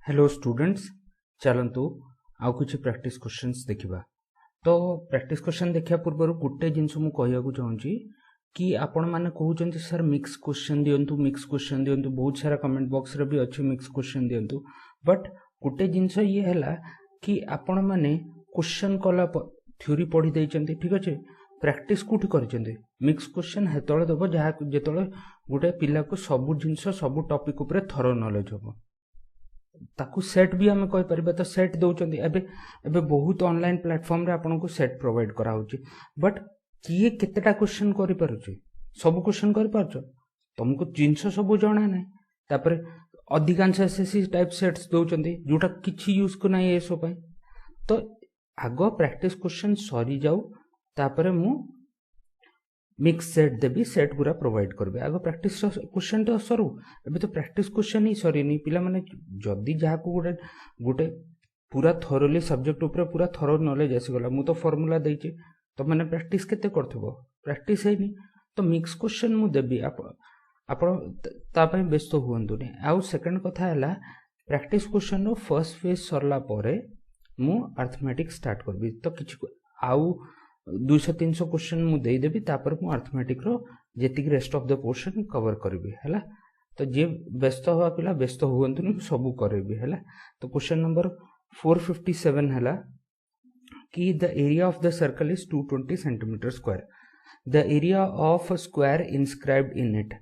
Hello students, चलतु आउ कुछ प्रैक्टिस क्वेश्चंस देखिबा। तो प्रैक्टिस क्वेश्चन देखिया पूर्व गोटे जिनस मु कहया चाहूँगी कि आपण माने कहउचंती सर मिक्स क्वेश्चन दियंतु बहुत सारा कमेंट बॉक्स रे भी अच्छी मिक्स क्वेश्चन दियंतु। बट गोटे जिनस ये हैला कि आपण माने क्वेश्चन कला थ्योरी पढ़ी देइचंती, ठीक अछि। प्रैक्टिस कोठी करचंती मिक्स क्वेश्चन हेतळे देबो जहा जेतळे गोटे पिला को सब जिनस सब टॉपिक ऊपर थरो नॉलेज होबो। ताकू सेट भी आम कहीपर तो सेट दौरान एबे बहुत ऑनलाइन प्लेटफॉर्म रे आपन को सेट प्रोवाइड करा होची। बट किए केतेटा क्वेश्चन करि पारुची, सब क्वेश्चन करि पारछो, तुमको जिनस सब जणा नै। तापर अधिकांश एसएससी टाइप सेट्स दौरान जोटा किछि यूज को नै एसो पय। तो आगो प्रैक्टिस क्वेश्चन सरी जाऊ, तापर मु मिक्स सेट देबी, सेट गुरा प्रोवाइड करबे। आगो प्रैक्टिस क्वेश्चन तो सरू, एबे तो प्रैक्टिस क्वेश्चन ही सरीनी। पिला माने जदी जहा को गोटे पूरा थरोली सब्जेक्ट ऊपर पूरा थरो नॉलेज आसी गला, मु तो फार्मूला देइचे, तो माने प्रैक्टिस केते करथबो, प्रैक्टिस हेनी। तो मिक्स क्वेश्चन मु देबी, आपण ता पय व्यस्त हुअंतुनी। आउ सेकंड कथा हैला practice question row first phase सरला परे मु अरिथमेटिक स्टार्ट करबी। तो किछ आउ 200-300 क्वेश्चन मु देई देबी, तापर मु अरिथमेटिक रो जेतिक rest of the portion cover करबी हैला। तो जे व्यस्त हुआ पिला व्यस्त हुअंतुनी, सब करबी हैला। तो क्वेश्चन नंबर 457 हैला कि the area of the circle is 220 centimetre square, the area of square inscribed in it.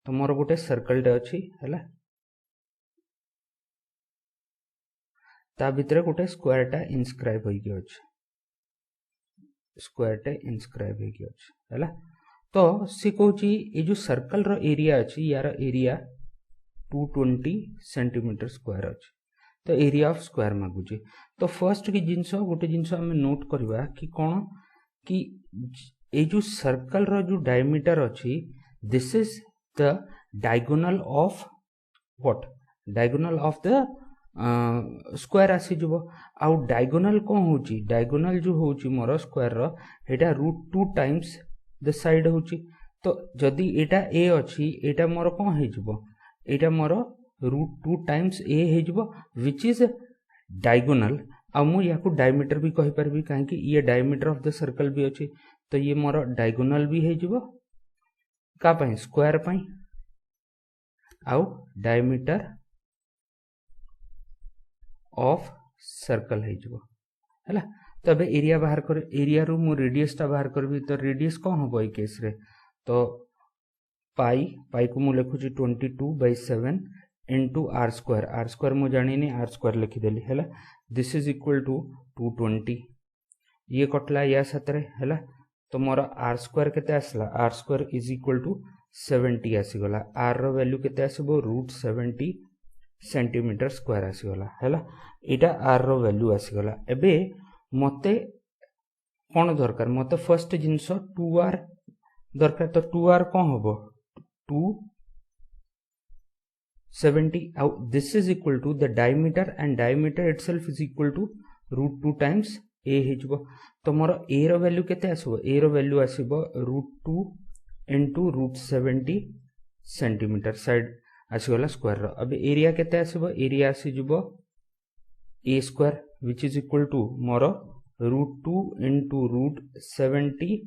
तो मोर गोटे सर्कल डे अछि हैला, ता भितरे गोटे स्क्वायर टा इनस्क्राइब होई के अछि, स्क्वायर टे इनस्क्राइब होई के अछि हैला। तो सी कहूची ए जो सर्कल रो एरिया अछि, यार एरिया 220 सेंटीमीटर स्क्वायर अछि। तो एरिया ऑफ स्क्वायर मागुची। तो फर्स्ट की जिनस गोटे जिनस हमें नोट करबा कि कोन कि ए जो सर्कल रो जो डायमीटर अछि, this is the diagonal of what, diagonal of the square आसी जबो। आउ डायगोनल कोन होची, डायगोनल जो होची मोर square rho Etah √2 times the side होची। तो जदी एटा ए अछि, एटा मोर कोन हे जबो, एटा मोर √2 टाइम्स ए हे जबो, व्हिच इज डायगोनल। आ मु याकू डायमीटर भी कहि परबी, काहे कि ये डायमीटर ऑफ द सर्कल भी अछि। तो ये मोर डायगोनल भी हे जबो का पय, स्क्वायर पय। आउ डायमीटर ऑफ सर्कल हे जबो हैला। तो अबे एरिया बाहर कर, एरिया रो मु रेडियस ता बाहर करबी। तो रेडियस कोन होबो ए केस रे, तो पाई, पाई को मु लिखुची 22/7 into r square. R square मु जानिनी, आर स्क्वायर लिखि देली हैला। दिस इज इक्वल टू 220, ये कटला या साथरे हैला। तो मोर आर स्क्वायर केते आसला, r square is equal to 70 आसी गला। आर रो वैल्यू केते आसीबो, √70 सेंटीमीटर स्क्वायर आसी गला हैला। एटा आर रो वैल्यू आसी गला। एबे मते कोन दरकार, मते फर्स्ट जिंस 2r दरकार। तो 2r कोन होबो, 270। आउ this is equal to the diameter, and diameter itself is equal to √2 times a हे जबो। तो मोर ए रो वैल्यू केते आसीबो, ए रो वैल्यू आसीबो √2 इनटू √70 सेंटीमीटर साइड आसीगला स्क्वायर रो। अब एरिया केते आसीबो, एरिया आसी जबो a square which is equal to मोर √2 इनटू √70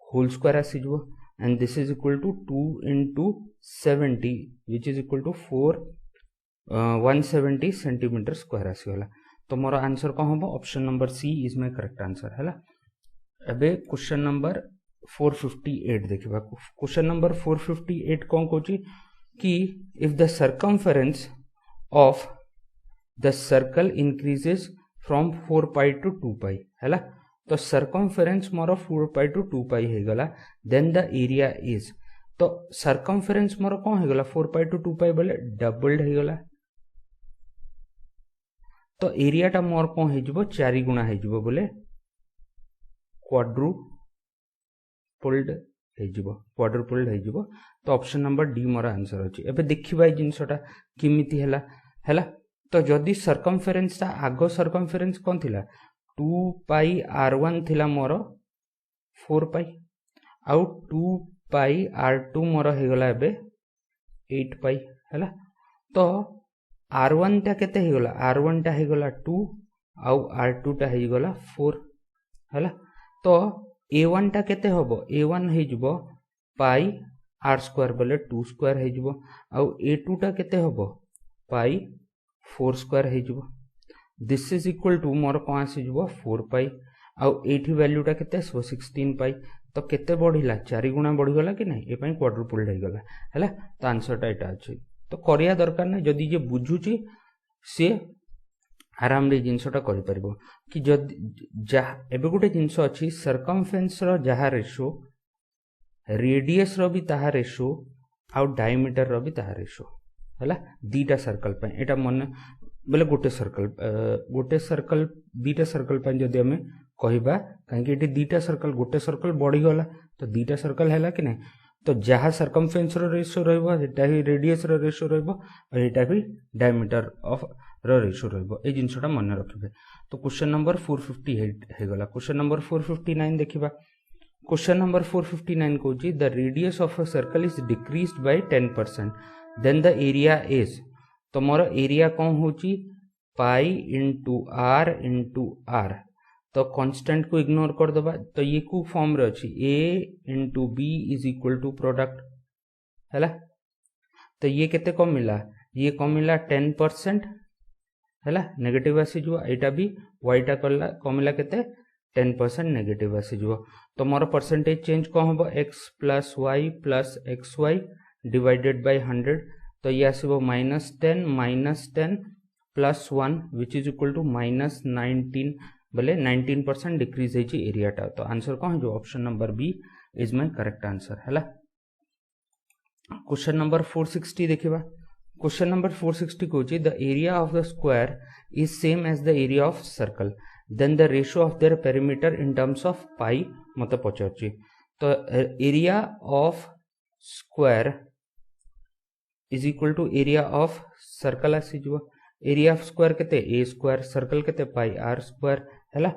होल स्क्वायर आसी जबो, and this is equal to 2 into 70 which is equal to 170 centimetre square आसीगला। तो मोर आंसर कोन होबो, option number C is my correct answer हैला। एबे क्वेश्चन नंबर 458 देखिबा। क्वेश्चन नंबर 458 कोन कहूची कि if the circumference of the circle increases from 4 pi to 2 pi हैला। तो circumference more 4 pi to 2 pi हे गला, then the area is। तो circumference मोर कोन हे गला, 4 pi to 2 pi बोले डबल्ड हे गला। तो एरिया टा मोर कोन हे जबो, 4 गुना हे जबो बोले क्वाड्रुपल्ड क्वाड्रुपल्ड हे जबो। तो ऑप्शन नंबर डी मोर आंसर अछि। एबे देखिबा ए जिंसटा किमिति हैला हैला। तो जदी सर्कमफेरेंस ता आगो सर्कमफेरेंस कोन थिला, 2 पाई r1 थिला मोर 4 पाई, आउ 2 पाई r2 मोर हे गला एबे 8 पाई हैला। तो R1 टा केते हे गला R1 टा हे गला 2 आउ R2 टा हे गला 4 हला तो A1 टा केते हबो A1 हे जबो पाई R स्क्वायर बोले 2 स्क्वायर हे जबो आउ A2 टा केते हबो पाई 4 स्क्वायर हे जबो दिस इज इक्वल टू मोर कोन आसी जबो 4 पाई आउ एठी वैल्यू टा केते आसबो 16 पाई तो केते बढ़िला 4 गुणा बढ़ी गला कि नहीं ए पई क्वाड्रुपल हे गला हला तो आंसर टा एटा अछि तो करिया दरकार नै जदी जे बुझुची से आराम रे जिंसटा करि परबो कि जदी जा एबे गुटे जिंस अछि सर्कमफरेंस रो जहा रेशो रेडियस रो भी ताहा रेशो आउ डायमीटर रो भी ताहा रेशो हला दीटा सर्कल पे एटा मन बोले गोटे सर्कल दीटा सर्कल पे जदी हमें कहिबा काहे कि एटी दीटा सर्कल गोटे सर्कल बढ़ी गला तो दीटा सर्कल हैला कि नहीं तो जहा सर्कमफरेंस रो रेशो रहबो एटा ही रेडियस रो रेशो रहबो और एटा भी डायमीटर ऑफ रो रेशो रहबो ए जिंसटा मन रखिबे तो क्वेश्चन नंबर 458 हे गला क्वेश्चन नंबर 459 देखिबा क्वेश्चन नंबर 459 कहूची the radius of a circle is decreased by 10% then the area is तो मोर एरिया कौन होची पाई इंटू आर तो कांस्टेंट को इग्नोर कर दबा तो ये को फॉर्म रे अछि a into b is equal to product हैला तो ये केते कम मिला ये कम मिला 10% हैला नेगेटिव आसी जो एटा भी y टा कम मिला केते 10% नेगेटिव आसी जो तो मोर परसेंटेज चेंज को होबो x plus y plus xy divided by 100 तो ये आसीबो -10 plus 1 which is equal to -19 बोले 19% डिक्रीज है एरिया टा तो आंसर कौन जो option number B is my correct answer हैला क्वेश्चन नंबर 460 देखिबा क्वेश्चन नंबर 460 कहूची the area of the square is same as the area of circle then the ratio of their perimeter in terms of pi मते पचारची तो area of square is equal to area of circle आसी जो area of square केते a square circle केते pi r square हैला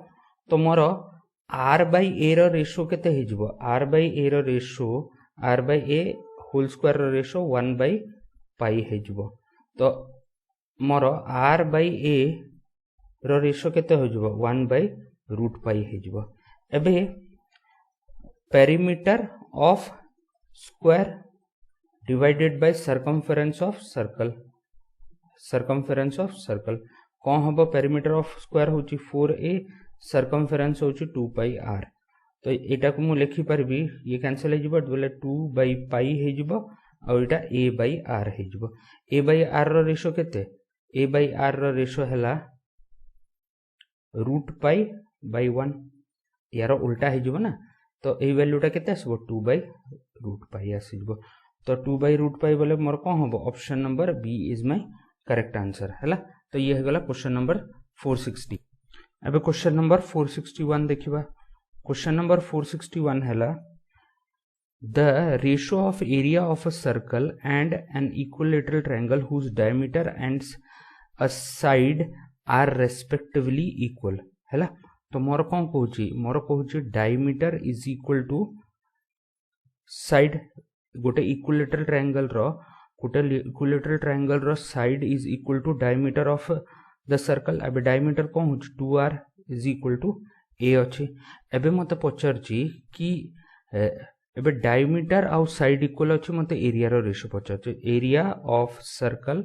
तो मोर r बाय a रो रेशो केते हे जबो r बाय a रो ratio r by a whole square रो रेशो 1 बाय पाई हे जबो तो मोर r बाय a रो रेशो केते हो जबो 1 बाय रूट पाई हे जबो एबे perimeter of square divided bye circumference of circle कौन हम पेरीमीटर ऑफ स्क्वायर होची 4a सर्कमफरेंस होची 2 पाई r तो एटा को मु लिखि परबी ये कैंसिल हे जिवो बोले 2 बाई पाई हे जिवो और एटा a बाई r हे जिवो a बाई r रो रेशो केते a बाई r रो रेशो हैला रूट पाई बाई 1 यार उल्टा हे जिवो ना तो ए वैल्यूटा केते आसबो 2 बाई रूट पाई आसीबो तो 2 बाई रूट पाई बोले मोर कौन हम option number B is my correct answer हैला तो ये है गला क्वेश्चन नंबर 460 अब क्वेश्चन नंबर 461 देखिबा क्वेश्चन नंबर 461 हैला the ratio of area of a circle and an equilateral triangle whose diameter and a side are respectively equal हैला तो मोर कहूची diameter is equal to side गोटे इक्विलेटरल ट्रायंगल रो side is equal to diameter of the circle अब diameter कौन हो 2r is equal to a अच्छी एबे मते पचारची कि एबे डायमीटर आउ साइड इक्वल अच्छी मते एरिया रो रेशियो पचारची area of circle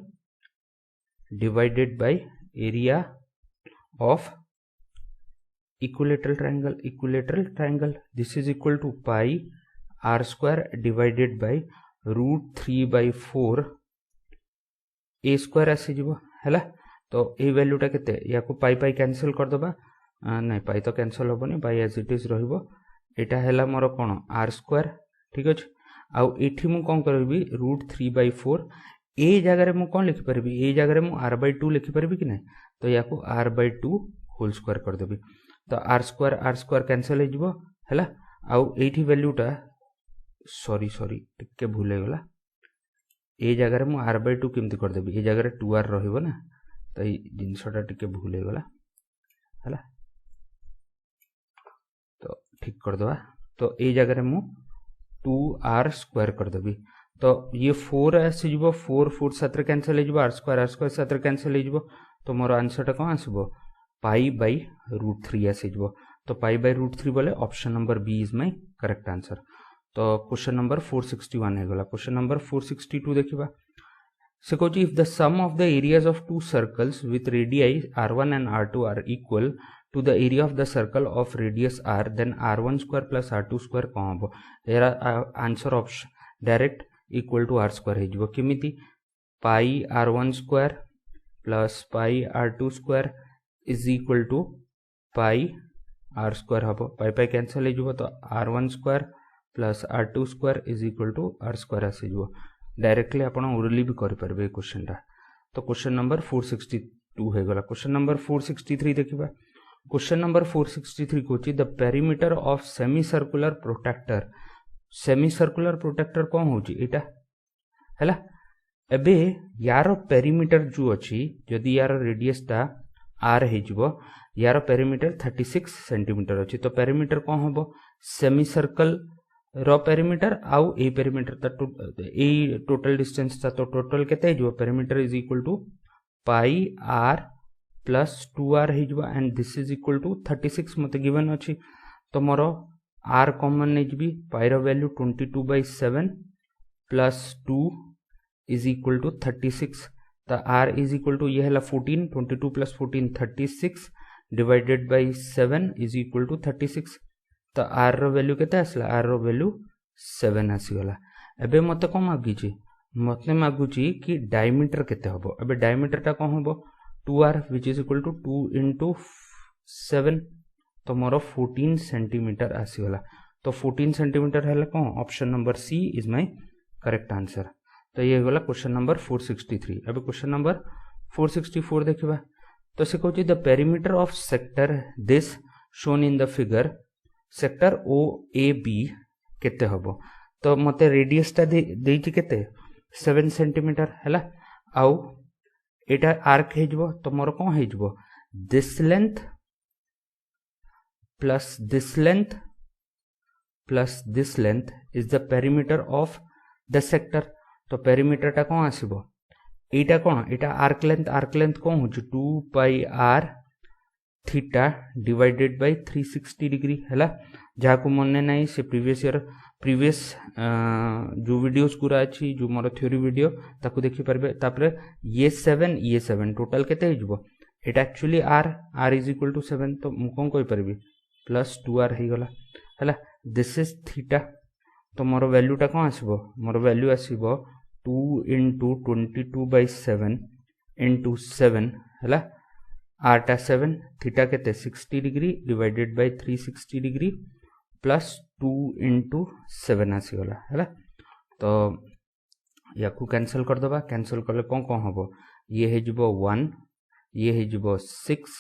divided by area of equilateral triangle this is equal to pi r square divided by root 3/4 a square आसी जीवो हैला तो ए वैल्यूटा केते या को पाई पाई कैंसिल कर दबा नहीं पाई तो कैंसिल होबनी बाय एज इट इज रहइबो एटा हैला मोर कोन r स्क्वायर ठीक अछि आउ एठी मु कोन करबी रूट 3/4 ए जगह रे मु कोन लिखि परबी ए जगह रे मु r/2 लिखि परबी कि नहीं तो या को r/2 होल स्क्वायर कर देबी तो r स्क्वायर कैंसिल हो जीवो हैला आउ एठी वैल्यूटा सॉरी टिके भूल गला ए जगह मु r/2 केमती कर देबी ए जगह 2r रहइबो ना तो ई जिंसटा टिके भूल गला हैला तो ठीक कर दवा तो ए जगह मु 2r स्क्वायर कर देबी तो ये 4 आसीजिवो 4 4 7 कैंसिल हो r स्क्वायर 7 कैंसिल हो तो मोर आंसरटा कौन आसबो पाई बाय √3 आसीजिवो तो पाई बाय √3 बोले option number B is my correct answer. तो क्वेश्चन नंबर 461 है गला। क्वेश्चन नंबर 462 देखिबा से कहूँ if the sum of the areas of two circles with radii r1 and r2 are equal to the area of the circle of radius r then r1 square plus r2 square कौन हम यार answer option direct equal to r square हो केमिति pi r1 square plus pi r2 square is equal to pi r square हम pi pi cancel हो तो r1 square plus r2 square is equal to r square आसीजिवो directly आपण orally भी करि परबे क्वेश्चन टा। तो क्वेश्चन नंबर 462 है गला। क्वेश्चन नंबर 463 देखिबा क्वेश्चन नंबर 463 कोची the perimeter of semicircular protractor कौन होची एटा हैला एबे यार पेरीमीटर जो अछि जदि यार रेडियस टा r हे जिवो यार पेरीमीटर 36 सेंटीमीटर अछि तो पेरीमीटर कौन होबो सेमी सर्कल रो पेरीमीटर आउ ए पेरीमीटर ए टोटल डिस्टेंस था तो टोटल केते हिजो perimeter is equal to pi r plus 2r हिजो and this is equal to 36 मते गिवन अछि तो मोर r कॉमन नै जिबी पाई रो value 22/7 plus 2 is equal to 36 तो r इज इक्वल टू ये हला 14 22 plus 14 36 divided by 7 is equal to 36 तो r रो वैल्यू केते आसला r रो वैल्यू 7 आसीगला। एबे मते कोन मागीची मते मागुची कि डायमीटर केते हबो एबे डायमीटर टा कोन हबो 2r which is equal to 2 into 7 तो मोर 14 सेंटीमीटर आसीगला तो 14 सेंटीमीटर हला कोन option number C is my correct answer. तो ये गला क्वेश्चन नंबर 463। एबे क्वेश्चन नंबर 464 देखिबा तो से कहूची the perimeter of sector this shown in the figure sector o a b केते हबो तो मते रेडियस टा देइची केते 7 सेंटीमीटर हैला आउ एटा आर्क हे जबो तो मोर कोन हे जबो this length plus this length is the perimeter of the sector तो पेरीमीटर टा कोन आसीबो एटा कोन एटा आर्क लेंथ कोन होची 2 pi r theta divided by 360 degree हैला जहा को मने नाही से प्रीवियस जो वीडियोस गुरा अछि जो मोर थ्योरी वीडियो ताको देखि परबे तापरे ये 7 टोटल केते हिजबो एटा actually r is equal to 7 तो मु कोन कोइ परबी प्लस 2r हे गला हैला दिस इज थीटा तो मोर वैल्यू टा कोन आसीबो मोर वैल्यू आसीबो 2 into 22/7 into 7 हैला r टा 7 थीटा केते 60 degree divided by 360 degree plus 2 into 7 आसीगला हैला तो याकू कैंसिल कर दबा कैंसिल करले कोन कोन हबो ये हे जिवो 1 ये हे जिवो 6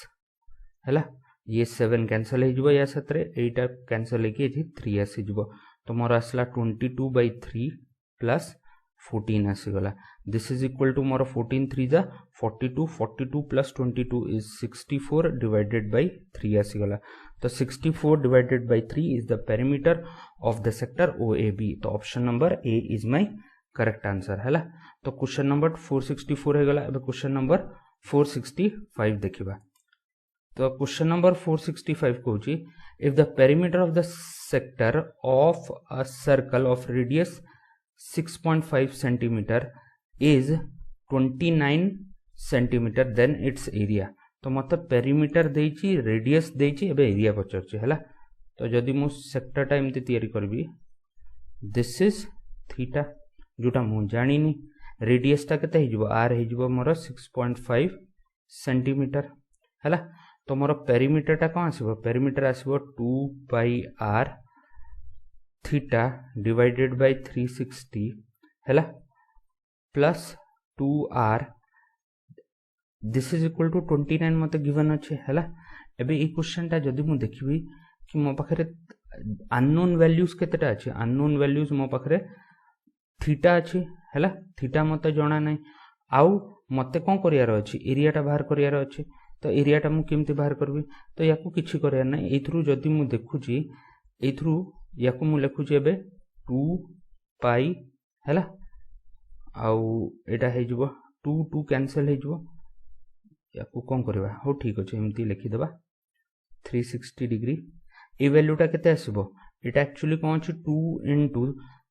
हैला ये 7 कैंसिल हे जिवो या 17 एटा कैंसिल हे कि 3 आसी जिवो तो मोर आसला 22/3 प्लस 14 आसीगला दिस इज इक्वल टू मोर 14 3 जा 42 प्लस 22 इज 64 डिवाइडेड बाय 3 आसीगला तो 64 divided by 3 is the perimeter of the sector OAB तो option number a is my correct answer हैला। तो क्वेश्चन नंबर 464 हे गला। एबे क्वेश्चन नंबर 465 देखिबा तो क्वेश्चन नंबर 465 कहूची if the perimeter of the sector of a circle of radius 6.5 centimetre is 29 centimetre then its area तो मत पेरीमीटर देइची रेडियस देइची एबे एरिया पचरची हैला तो जदि मु सेक्टर टा एमती तयारी करबी दिस इज थीटा जोटा मु जानिनी रेडियस टा केते हिजबो r हिजबो मोर 6.5 सेंटीमीटर हैला तो मोर पेरीमीटर टा कोन आसीबो पेरीमीटर आसीबो 2 pi r theta divided by 360 हैला plus 2r this is equal to 29 मते गिवन अछि हैला एबे ई क्वेश्चन टा जदि मु देखिबी कि मो पाखरे अननोन वैल्यूज केतेटा अछि अननोन वैल्यूज मो पाखरे थीटा अछि हैला थीटा मते जणा नै आउ मते कोन करियार अछि एरिया टा बाहर करियार अछि तो एरिया टा मु केमति बाहर करबी तो याकू किछि करियार नै एथरु जदि मु देखुची एथरु याकू मु लेखुची एबे 2 पाई हैला आउ एटा हे जिवो 2 2 कैंसिल हे जिवो याकू कोन करबा हो ठीक अछि एमती लिखि देबा 360 डिग्री ए वैल्यूटा केते आसीबो एटा एक्चुअली कोन अछि 2 into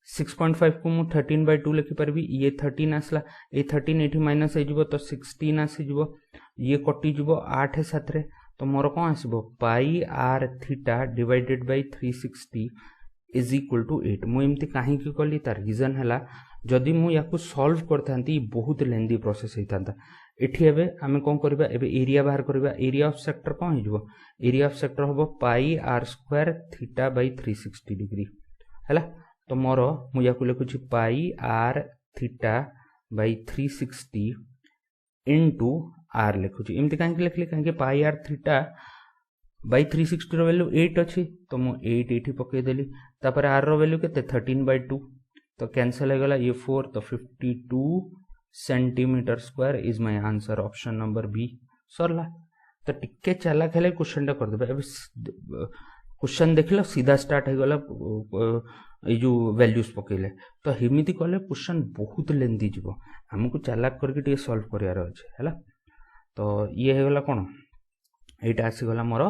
6.5 को मु 13/2 लिखि परबी ये 13 आसला ए 13 एठी माइनस हे जिवो तो 16 आसी जिवो ये कटि जिवो 8 7 रे तो मोर कोन आसीबो pi r theta divided by 360 is equal to 8 मु एमती काहे कि कली तार रीजन हला जदि मु याकू सॉल्व करथांती बहुत लेंदी प्रोसेस हेतांता एठी एबे हमें कोन करबा एबे एरिया बाहर करबा एरिया ऑफ सेक्टर कोन हे जिवो एरिया ऑफ सेक्टर होबो pi r square theta by 360 degree हला तो मोर मु याकू लिखुची pi r theta by 360 into r लिखुची एमती काहे लिखली काहे पाई आर थीटा बाय 360 रो वैल्यू 8 अछि तो मु 8 एठी पके देली तापर आर रो वैल्यू केते 13/2 तो कैंसिल हो गला ये 4 तो 52 centimetre square is my answer option number b सरला तो टिके चला खेले क्वेश्चन टा कर देबे अब क्वेश्चन देखिलो सीधा स्टार्ट हो गला ए जो वैल्यूज पकेले तो हिमिति कले क्वेश्चन बहुत लेंदी जीवो हमकु चालाक करके टिके सॉल्व करियार अछि हैला तो ये हो गला कोन एटा आसी गला मोर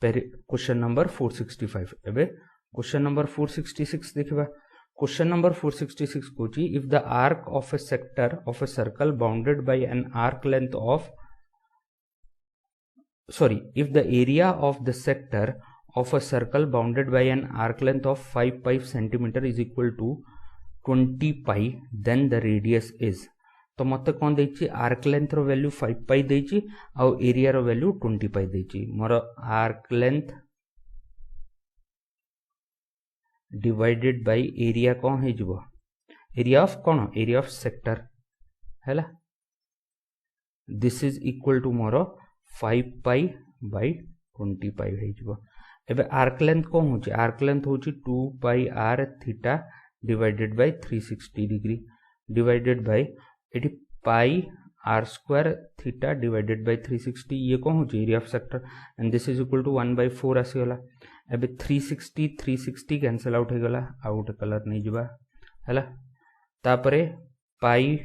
क्वेश्चन नंबर 465 एबे क्वेश्चन नंबर 466 देखिबा question number 466 Kochi if the arc of A sector of a circle bounded by an arc length of if the area of the sector of a circle bounded by an arc length of 5 centimeter is equal to 20 pi then the radius is तो मते कोन देछि arc length रो value 5 pi देछि आ area रो value 20 pi देछि मोर arc length divided by area कोन हे जिवो एरिया ऑफ कोन एरिया ऑफ सेक्टर हैला दिस इज इक्वल टू मोर 5 पाई बाय 20 पाई हे जिवो एबे आर्क लेंथ कोन होछि आर्क लेंथ होछि 2 pi r theta divided by 360 degree divided by एटी pi r square theta divided by 360 ये कोन होछि area of sector and this is equal to 1/4 आसी गला एबे 360 कैंसिल आउट हे गला आउट कलर नै जिबा हैला तापरे पाई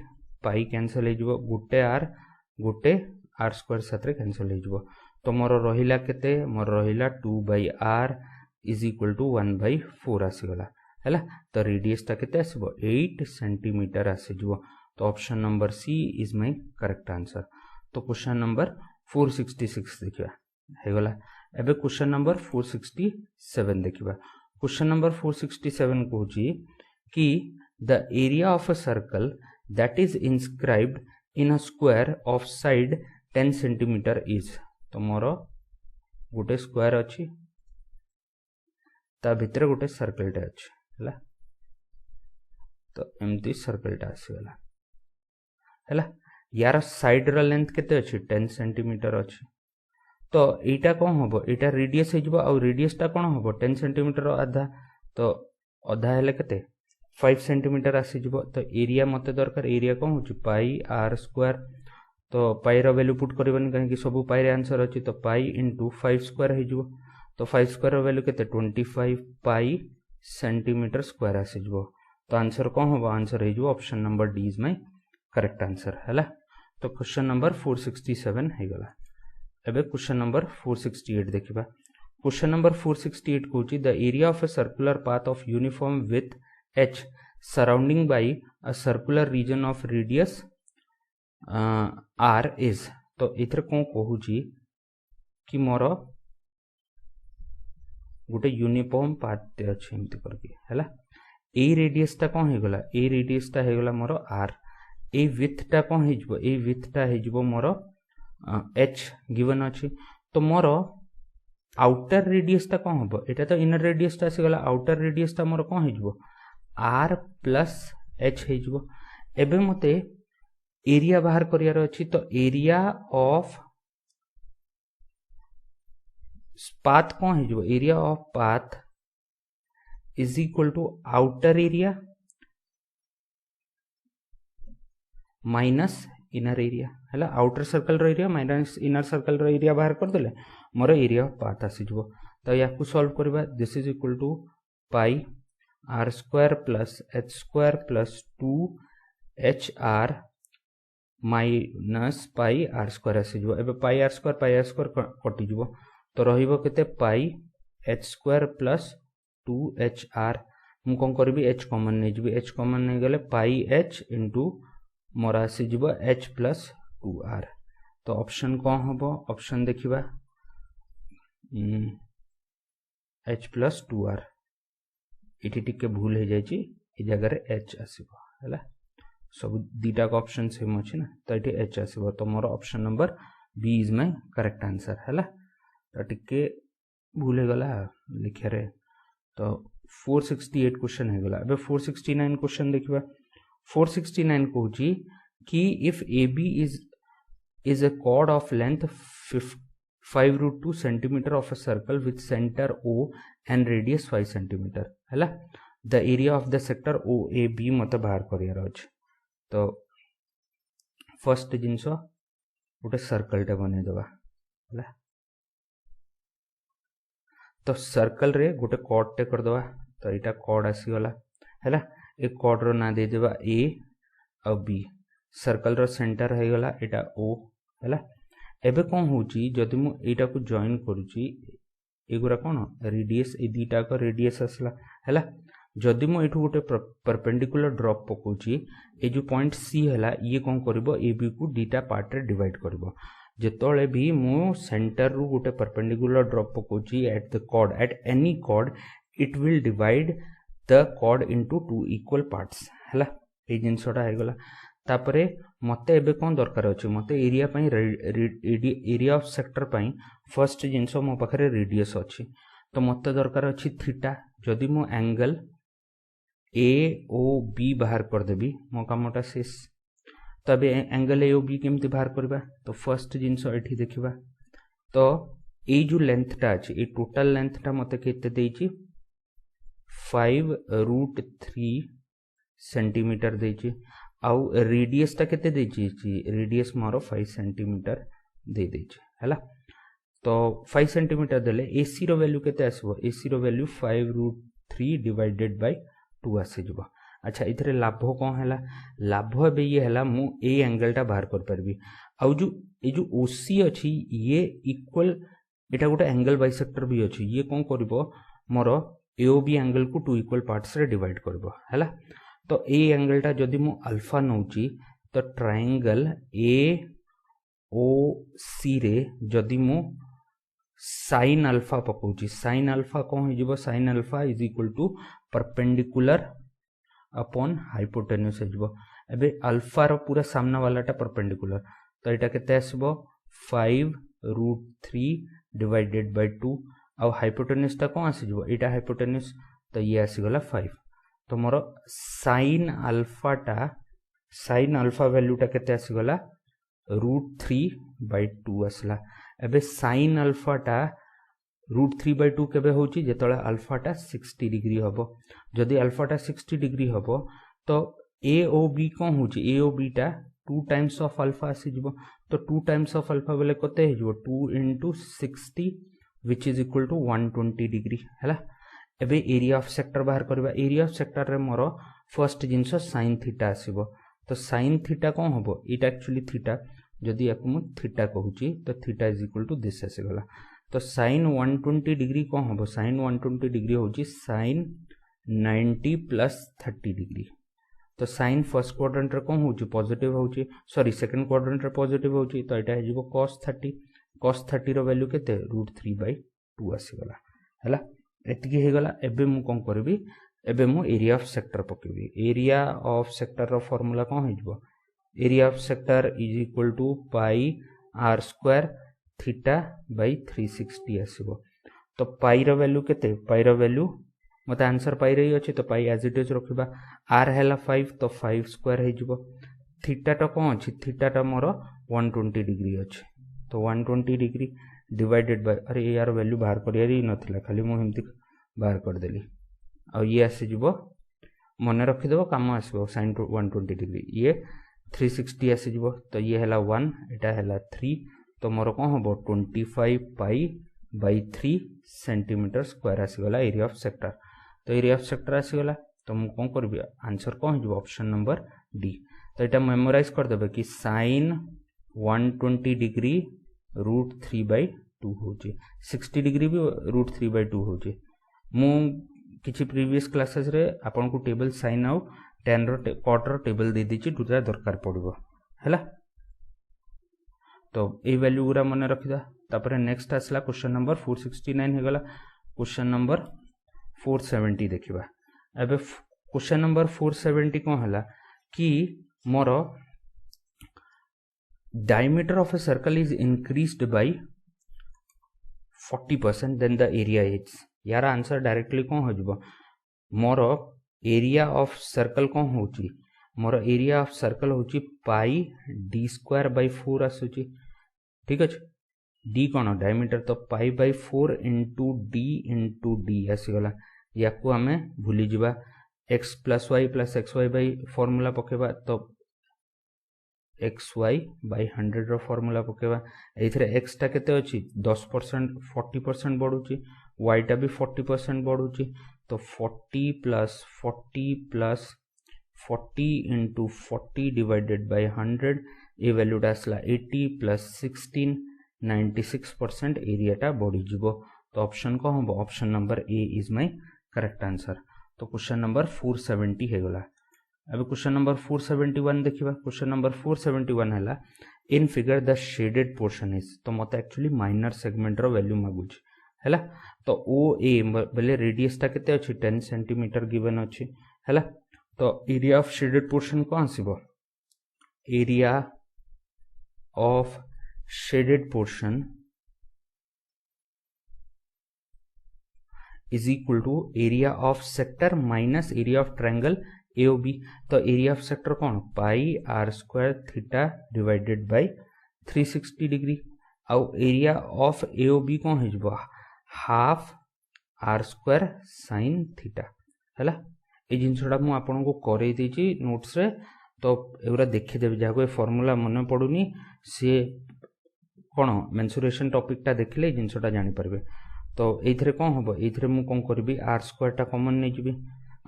पाई कैंसिल हे जिवो गुटे आर स्क्वायर साथ कैंसिल हो जिवो तो मोर रहिला केते मोर रहिला 2/r इज इक्वल टू 1/4 आसी गला हैला तो रेडियस ता केते आसीबो 8 सेंटीमीटर आसी जिवो तो option number C is my correct answer तो क्वेश्चन नंबर 466 देखिबा हे गला एबे क्वेश्चन नंबर 467 देखिबा क्वेश्चन नंबर 467 कहूची कि the area of a circle that is inscribed in a square of side 10 centimetre is तो मोर गोटे स्क्वायर अच्छी ता भितर गोटे सर्कल टे अच्छी हैला तो एमती सर्कल टा आसीगला हैला यार साइड रो लेंथ केते अच्छी 10 सेंटीमीटर अच्छी तो एटा कोन होबो एटा रेडियस हे जिवो आ रेडियस टा कोन होबो 10 सेंटीमीटर आधा तो आधा हेले केते 5 सेंटीमीटर आसी जिवो तो एरिया मते दरकार एरिया कोन होची पाई आर स्क्वायर तो पाई रो वैल्यू पुट करबनी कहीं सब पाई रे आंसर अछि तो पाई इनटू 5 स्क्वायर हे जिवो तो 5 स्क्वायर रो वैल्यू केते 25 पाई सेंटीमीटर स्क्वायर आसी जिवो तो आंसर कोन होबो आंसर हे जिवो option number D is my correct answer हैला तो क्वेश्चन नंबर 467 हे गला एबे क्वेश्चन नंबर 468 देखिबा क्वेश्चन नंबर 468 कहूची the area of a circular path of uniform with h surrounding by a circular region of radius r is तो ether कोन कहूची कि मोर गोटे uniform path ते अछि एमति करके हैला ए रेडियस ता कोन हे गला ए रेडियस ता हे गला मोर r ए विड्थ ता कोन हे जबो ए विड्थ ता हे जबो मोर h गिवन अछि तो मोर आउटर रेडियस ता कोन हबो एटा तो इनर रेडियस ता आसी गला आउटर रेडियस ता मोर कोन हे जबो r प्लस h हे जबो एबे मते एरिया बाहर करियार अछि तो एरिया ऑफ पाथ कोन हे जबो area of path is equal to outer area minus inner area हैला आउटर सर्कल रो एरिया माइनस इनर सर्कल रो एरिया बाहर कर देले मोर एरिया ऑफ पाथ आसी जबो तो याकू सॉल्व करबा this is equal to pi r square plus h square plus 2 h r minus pi r square आसीଯିବ ଏବେ पाई आर स्क्वायर कटिଯିବ तो रहिबो केते pi h square plus 2 HR मु कोन करबी h कॉमन नै जिबी h कॉमन नै गेले पाई h इनटू मोर आसीଯିବ h प्लस 2r तो ऑप्शन कोन हबो ऑप्शन देखिबा h प्लस 2r इठी टिके भूल हे जाय छि ए जगह रे h आसीबो हला सब दीटा का ऑप्शन सेम अछि ना तो इठी h आसीबो तो मोर option number B is my correct answer हला तो टिके भूल हे गला लिखे रे तो 468 क्वेश्चन हे गला अब 469 क्वेश्चन देखिबा 469 कहूची कि if AB is a chord of length 5√2 centimeter of a circle with center O and radius 5 centimeter हला the area of the sector OAB मते बाहर करियार अछि तो फर्स्ट जिंसो गोटे सर्कल टे बने देबा हला तो सर्कल रे गोटे कॉर्ड टे कर दवा तो एटा कॉर्ड आसी गला हला ए कॉर्ड रो ना दे देबा A और B सर्कल रो सेंटर हे गला एटा O हला एबे कोन होची जदि मु एटा को जॉइन करूची एगुरा कोन रेडियस ए दीटा को रेडियस असला हला जदि मु एठु गोटे परपेंडिकुलर ड्रॉप पकोची ए जो पॉइंट C हला ये कोन करबो AB को दीटा पार्ट रे डिवाइड करबो जेतोले भी मु सेंटर रु गोटे परपेंडिकुलर ड्रॉप पकोची at the chord at any chord it will divide the chord into two equal parts हला ए जिंसोटा हे गला तापरे मते एबे कोन दरकार अछि मते एरिया पई एरिया ऑफ सेक्टर पई फर्स्ट जिंसो मो पाखरे रेडियस अछि तो मते दरकार अछि थीटा जदि मो एंगल AOB बाहर कर देबी मो कामटा शेष तबे एंगल AOB केमति बाहर करबा तो फर्स्ट जिंसो एठी देखिबा तो ए जो लेंथ टा अछि ए टोटल लेंथ टा मते केते देछि 5√3 सेंटीमीटर देछि आउ रेडियस टा केते देछि रेडियस मारो 5 सेंटीमीटर दे देछि हला तो 5 सेंटीमीटर देले AC रो वैल्यू केते आसीबो AC रो वैल्यू 5√3 डिवाइडेड बाय 2 आसी जबो अच्छा इथरे लाभ कोन हला लाभ बे ये हला मु ए एंगल टा बाहर कर परबी आउ जो ए जो OC अछि ये इक्वल एटा गोटे एंगल बाइसेक्टर भी अछि ये कोन करबो मोर AOB एंगल को टू इक्वल पार्ट्स रे डिवाइड करबो हला तो ए एंगल टा जदि मु अल्फा नउची तो ट्रायंगल AOC रे जदि मु sin अल्फा पकोची sin अल्फा कोन हिजबो sin alpha is equal to perpendicular upon hypotenuse हिजबो एबे अल्फा रो पूरा सामना वाला टा परपेंडिकुलर तो एटा केते आसीबो 5√3 डिवाइडेड बाय 2 आ हाइपोटेन्यूज ता कोन आसीजबो एटा हाइपोटेन्यूज तो ये आसी गला 5 तो मोर sin अल्फा वैल्यू टा केते आसी गला √3/2 असला एबे sin अल्फा टा √3/2 केबे होची जेतळे अल्फा टा 60 डिग्री हबो जदि अल्फा टा 60 डिग्री हबो तो AOB कोन होची AOB टा 2 टाइम्स ऑफ अल्फा आसी जबो तो 2 टाइम्स ऑफ अल्फा बेले कते हे जबो 2 * 60 which is equal to 120 degree हला एबे एरिया ऑफ सेक्टर बाहर करबा एरिया ऑफ सेक्टर रे मोर फर्स्ट जिंस sin थीटा आसीबो तो sin थीटा कोन हबो इटा एक्चुअली थीटा जदि याकु मु थीटा कहूची तो theta is equal to this आसी गला तो sin 120 डिग्री कोन हबो sin 120 डिग्री होची sin 90 + 30 डिग्री तो sin फर्स्ट क्वाड्रेंट रे कोन होची पॉजिटिव होची सॉरी सेकंड क्वाड्रेंट रे पॉजिटिव होची तो एटा हेजिबो cos 30 रो वैल्यू केते √3/2 आसी गला हला एतिकी हे गला एबे मु कोन करबी एबे मु एरिया ऑफ सेक्टर पकेबी एरिया ऑफ सेक्टर रो फार्मूला कोन हेजिबो area of sector is equal to pi r square theta by 360 आसीबो तो पाई रो वैल्यू केते पाई रो वैल्यू मते आंसर पाई रही अछि तो पाई एज इट इज रखिबा r हैला 5 तो 5 स्क्वायर हे जिवो थीटा तो कोन अछि थीटा तो मोर 120 डिग्री अछि तो 120 डिग्री डिवाइडेड बाय अरे यार वैल्यू बाहर करियारी नथिला खाली मु हिमति बाहर कर देली आ ये आसी जिवो मने रखि देबो काम आसीबो sin 120 डिग्री ये 360 आसी जिवो तो ये हैला 1 एटा हैला 3 तो मोर कोन हबो 25 पाई बाय 3 सेंटीमीटर स्क्वायर आसी गला एरिया ऑफ सेक्टर तो एरिया ऑफ सेक्टर आसी गला तो मु कोन करबी आंसर कोन हिजबो ऑप्शन नंबर डी तो यहाँ मेमोराइज करदे कि sin 120 डिग्री √3/2 होची 60 डिग्री भी √3/2 होची मु किछि प्रीवियस क्लासेस रे आपन को टेबल sin आउ tan रो कॉट रो टेबल दे दीची दुटा दरकार पड़िबो हैला। तो ए वैल्यू गुरा मन रखिदा तापर नेक्स्ट आसला क्वेश्चन नंबर 469 हे गला क्वेश्चन नंबर 470 देखिबा। एबे क्वेश्चन नंबर 470 को हला कि मोर diameter of a circle is increased by 40% then the area is यार आंसर डायरेक्टली कौन हो जबो मोर एरिया ऑफ सर्कल कौन होची मोर एरिया ऑफ सर्कल होची पाई d²/4 आसुची ठीक अछि d कोन डायमीटर तो पाई बाय 4 इंटू d आसीगला याकू आमे भूली जिबा x + y + xy by formula पकेबा तो xy by 100 रो फार्मूला पकेबा एथरे x टा केते अछि 10% 40% बढ़ुची y टा भी 40% बढ़ुची तो 40 + 40 + 40 into 40 divided by 100 A value टा असला 80 + 16 96% एरिया टा बढ़ी जिवो तो ऑप्शन को हम option number a is my correct answer. तो क्वेश्चन नंबर 470 हे गला। अब क्वेश्चन नंबर 471 देखिबा क्वेश्चन नंबर 471 हला in figure the shaded portion is तो मते एक्चुअली माइनर सेगमेंट रो वैल्यू मागुची हैला तो ओ ए बेले रेडियस टा केते अछि 10 सेंटीमीटर गिवन अछि हैला तो एरिया ऑफ शेडेड पोर्शन को आसीबो area of shaded portion is equal to area of sector minus area of triangle AOB तो एरिया ऑफ सेक्टर कौन pi r² theta divided by 360 degree आउ एरिया ऑफ AOB कौन है जबो half r² sin theta हैला ए जिनसडा मु आपन को करे देची नोट्स रे तो एवरा देखि देबे जाको ए फार्मूला मन पडुनी से कोन मेंसुरेशन टॉपिक टा देखले जिनसडा जानि परबे तो एथरे कौन हबो एथरे मु कोन करबी r² टा कॉमन नै जिबी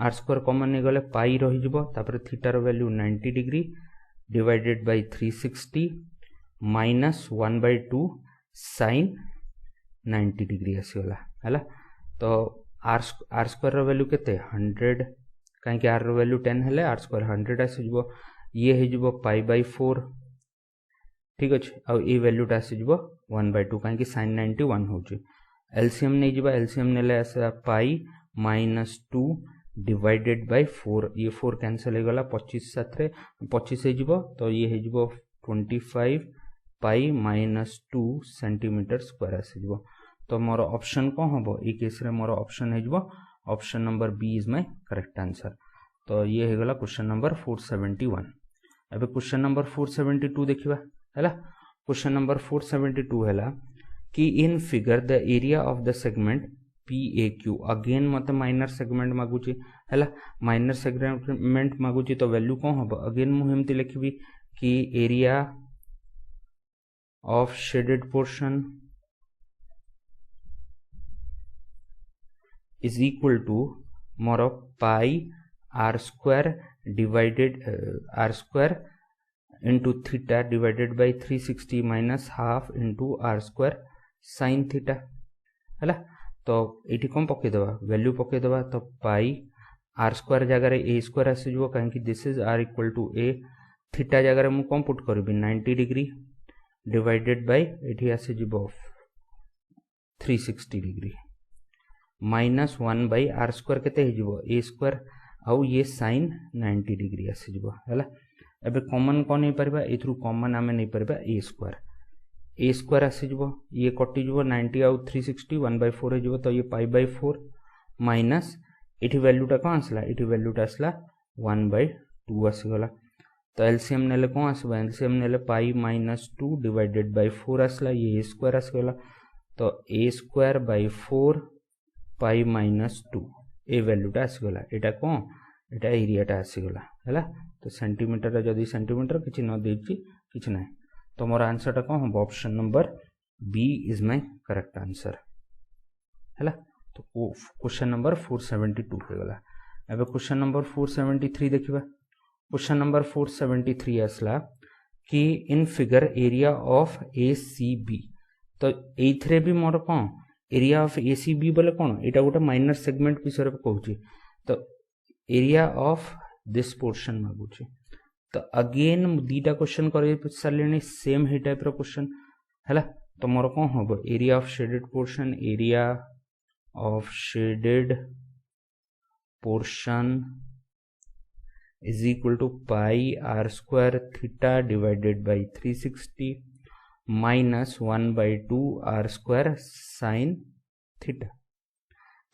r² कॉमन नै गले पाई रहि जिवो तापर थीटा रो value 90 degree divided by 360 minus 1/2 sin 90 degree आसीगला हैला तो r² रो वैल्यू केते 100 काहे कि r रो वैल्यू 10 हेले r² 100 आसी जिवो ये हे जिवो π/4 ठीक अछि आ ए वैल्यू टा आसी जिवो 1/2 काहे कि sin 90 1 होची एलसीएम नै जिवो एलसीएम नेले आसे पाई -2 डिवाइडेड बाय 4 ये 4 कैंसिल हो गला 25 साथ 25 हे जिवो तो ये हे जिवो 25 पाई -2 सेंटीमीटर स्क्वायर आसी जिवो तो मोर ऑप्शन को हबो ए केस रे मोर ऑप्शन हे जिवो option number B is my correct answer. तो ये हे गला क्वेश्चन नंबर 471। अब क्वेश्चन नंबर 472 देखिबा हैला क्वेश्चन नंबर 472 हैला कि in figure the area of the segment PAQ again मते माइनर सेगमेंट मागुची हैला माइनर सेगमेंट मागुची तो वैल्यू कोन हबो अगेन मु हेमति लिखबी कि area of shaded portion is equal to मोर pi r² divided r² into theta divided by 360 minus half into r² sin theta हैला तो एठी कोन पके देबा वैल्यू पके देबा तो पाई r² जगह रे a² आसी जबो काहे कि this is r equal to a theta जगह रे मु कोन पुट करबी 90 डिग्री डिवाइडेड बाय एठी आसी जबो 360 डिग्री माइनस 1 बाय r² केते हे जबो a² आउ ये sin 90 डिग्री आसी जबो हैला एबे कॉमन कोन नै परबा एथरु कॉमन आमे नै परबा a² आसी जबो ये कटि जबो 90 आउ 360 1/4 हे जबो तो ये π/4 माइनस एठी वैल्यू टा कोन आसला एठी वैल्यू टा आसला 1/2 आसी गला तो एलसीएम नेले कोन आसबा एलसीएम नेले पाई -2 डिवाइडेड बाय 4 आसला ये a² आसी गला तो a²/4 पाई -2 ए वैल्यू टा आसी गला एटा कोन एटा एरिया टा आसी गला हैला तो सेंटीमीटर रे जदी सेंटीमीटर किछि न देछि किछि नै तो मोर आंसर टा कोन हो option number B is my correct answer हैला तो क्वेश्चन नंबर 472 हो गला। अब क्वेश्चन नंबर 473 देखिबा क्वेश्चन नंबर 473 आसला कि in figure area of ACB तो एथरे भी मोर कौन एरिया ऑफ ACB बोले कौन एटा गोटे माइनर सेगमेंट विषय कहूँ तो एरिया ऑफ दिस पोर्शन मागुची तो अगेन दीटा क्वेश्चन कर सारे सेम ही टाइप रो क्वेश्चन है तो मोर कौन हम area of shaded portion area of shaded portion is equal to pi r square theta divided by 360 minus 1 by 2 r square sin theta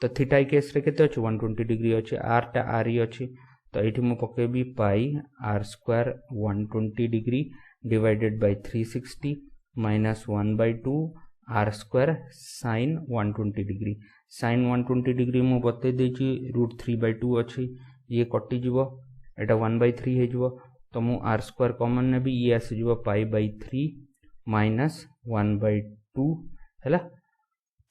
तो theta case रे केते अछि 120 डिग्री अछि r टा r ही अछि तो एठी मु पकेबी पाई r square 120 degree divided by 360 minus 1 by 2 r square sin 120 degree sin 120 degree मु बते देछि √3/2 अछि ये कटि जीवो एटा 1/3 हे जीवो तो मु r स्क्वायर कॉमन ने भी ये आसी जीवो π/3 माइनस 1/2 हैला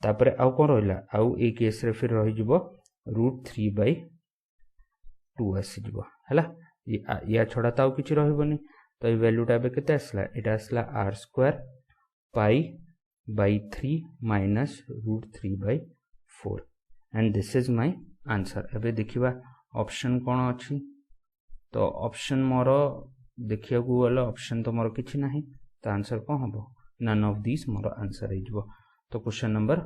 तापरे आउ कोन रहला आउ ए केस रे फिर रहि जीवो √3/2 आसी जीवो हैला या छोड़ा ताउ किछि रहबोनी तो ए वैल्यूटा बे केते आसला एटा आसला r square π/3 minus √3/4 and this is my answer एबे देखिबा ऑप्शन कोन अछि तो ऑप्शन मोर देखिया को वाला ऑप्शन तो मोर किछि नाही तो आंसर कोन हबो नन ऑफ दिस मोर आंसर हे जबो तो क्वेश्चन नंबर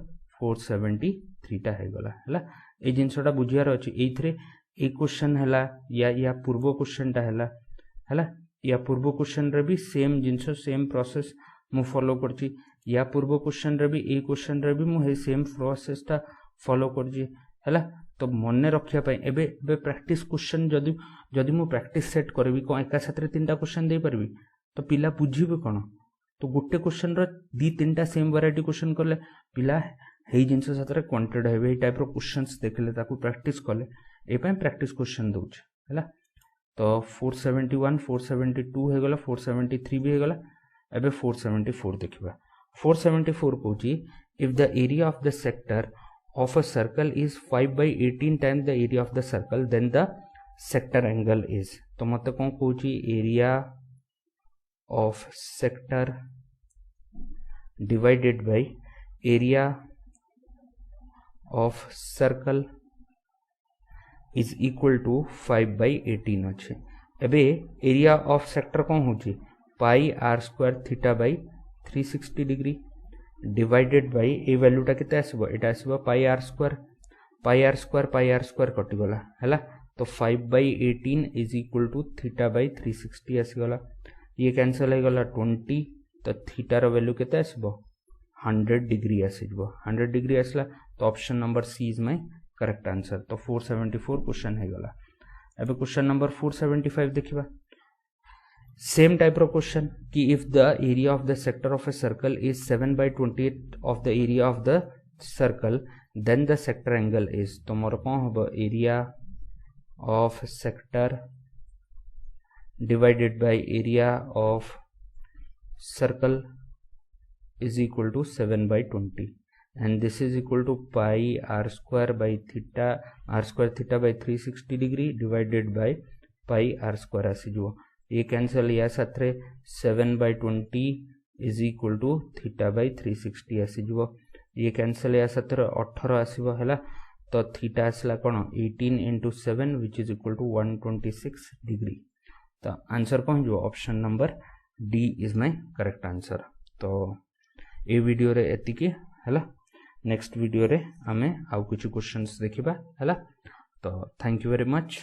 473 टा हे गला हला ए जिंसटा बुझियार अछि एथरे ए क्वेश्चन हला या पूर्व क्वेश्चन टा हला या पूर्व क्वेश्चन रे भी सेम जिंसो सेम प्रोसेस मु फॉलो करछि या पूर्व क्वेश्चन रे भी ए क्वेश्चन रे भी मु हे सेम प्रोसेस टा फॉलो करछि हला तो मन रखिया पाई एबे प्रैक्टिस क्वेश्चन जदि मु प्रैक्टिस सेट करबी को एका साथरे तीनटा क्वेश्चन दे परबी तो पिला बुझिबे कोन तो गुटे क्वेश्चन रो दी तीनटा सेम वैरायटी क्वेश्चन करले पिला हेई जिंस साथरे क्वांटेड हेबे टाइप रो क्वेश्चंस देखले ताकू प्रैक्टिस करले ए पय प्रैक्टिस क्वेश्चन दोछ हैला तो 471 472 हे गला 473 भी हे गला एबे 474 देखिबा 474 कहूची if the area of the sector of a circle is 5/18 times the area of the circle then the sector angle is तो मते कोन कहूची area of sector divided by area of circle is equal to 5/18 अछि एबे area of sector कोन होची pi r square theta by 360 degree divided by ए वैल्यूटा केते आसीबो एटा आसीबो πr स्क्वायर कटि गला हैला तो 5/18 is equal to theta by 360 आसी गला ये कैंसिल हे गला 20 तो थीटा रो वैल्यू केते आसीबो 100 डिग्री आसीबो 100 डिग्री आसला तो option number C is my correct answer तो 474 क्वेश्चन हे गला एबे क्वेश्चन नंबर 475 देखिबा सेम टाइप रो क्वेश्चन कि if the area of the sector of a circle is 7/28 of the area of the circle then the sector angle is तो मोर कोन हबो area of sector divided by area of circle is equal to 7/20 and this is equal to pi r square theta by 360 degree divided by pi r square आसी जो ये cancel या साथरे 7/20 is equal to theta by 360 आसी जो ये cancel या साथरे 18 आसीबो हैला तो थीटा आसला कोन 18 into 7 which is equal to 126 degree तो आंसर कोन जो option number D is my correct answer तो ए वीडियो रे एतिकी हैला नेक्स्ट वीडियो रे हमें आउ कुछ क्वेश्चंस देखिबा हैला तो थैंक यू वेरी मच।